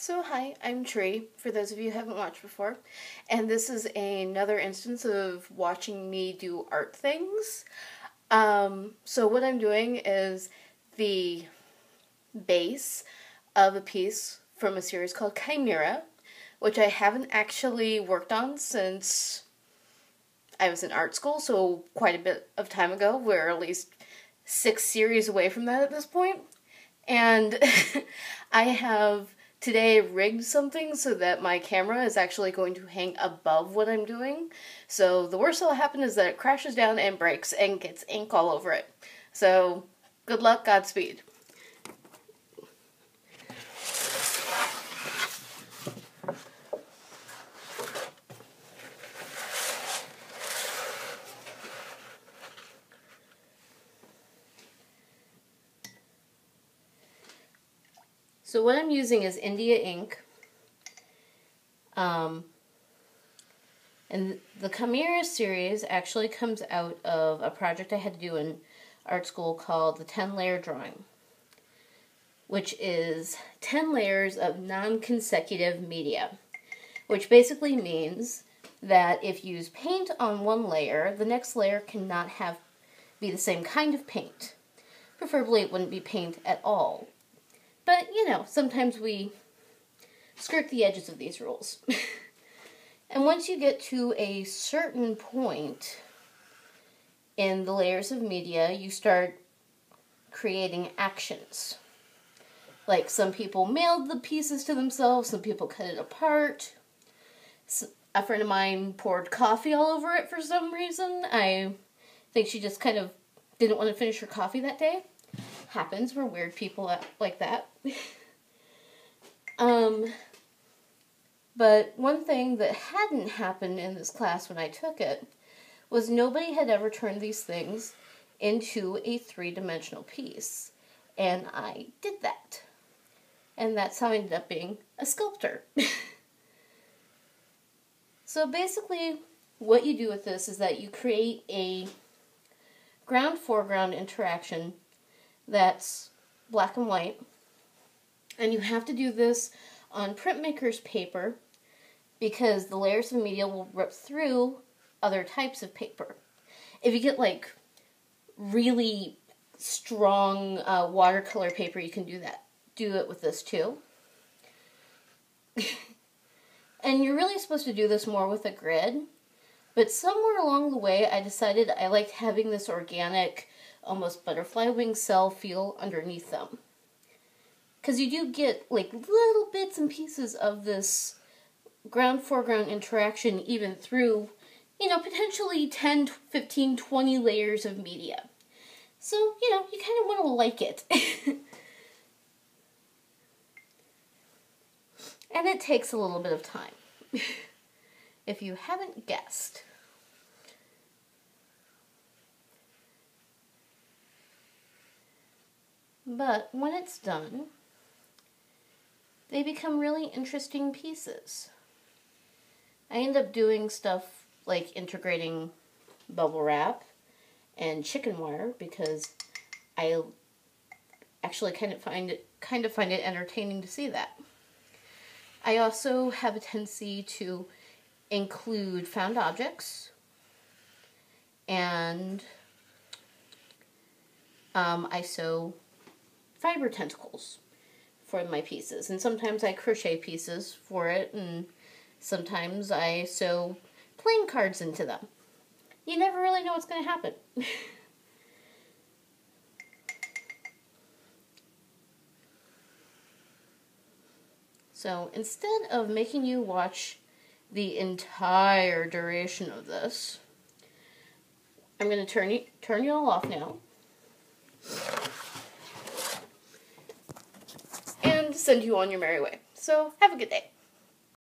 So hi, I'm Tree, for those of you who haven't watched before, and this is another instance of watching me do art things. So what I'm doing is the base of a piece from a series called Chimera, which I haven't actually worked on since I was in art school, so quite a bit of time ago. We're at least 6 series away from that at this point. And I have today rigged something so that my camera is actually going to hang above what I'm doing. So the worst that will happen is that it crashes down and breaks and gets ink all over it. So good luck, Godspeed. So what I'm using is India ink, and the Chimera series actually comes out of a project I had to do in art school called the 10-layer drawing, which is 10 layers of non-consecutive media, which basically means that if you use paint on one layer, the next layer cannot be the same kind of paint. Preferably it wouldn't be paint at all. But, you know, sometimes we skirt the edges of these rules. And once you get to a certain point in the layers of media, you start creating actions. Like, some people mailed the pieces to themselves, some people cut it apart. A friend of mine poured coffee all over it for some reason. I think she just kind of didn't want to finish her coffee that day. Happens, we're weird people like that. But one thing that hadn't happened in this class when I took it was nobody had ever turned these things into a 3-dimensional piece. And I did that. And that's how I ended up being a sculptor. So basically, what you do with this is that you create a ground-foreground interaction that's black and white, and you have to do this on printmaker's paper because the layers of media will rip through other types of paper. If you get like really strong watercolor paper, you can do it with this too. And you're really supposed to do this more with a grid, but somewhere along the way I decided I liked having this organic, almost butterfly wing cell feel underneath them. Because you do get like little bits and pieces of this ground-foreground interaction even through, you know, potentially 10, 15, 20 layers of media. So, you know, you kind of want to like it. And it takes a little bit of time. If you haven't guessed. But when it's done, they become really interesting pieces. I end up doing stuff like integrating bubble wrap and chicken wire because I actually kind of find it entertaining to see that. I also have a tendency to include found objects, and I sew fiber tentacles for my pieces, and sometimes I crochet pieces for it, and sometimes I sew playing cards into them. You never really know what's going to happen. So instead of making you watch the entire duration of this, I'm going to turn you all off now and send you on your merry way. So have a good day.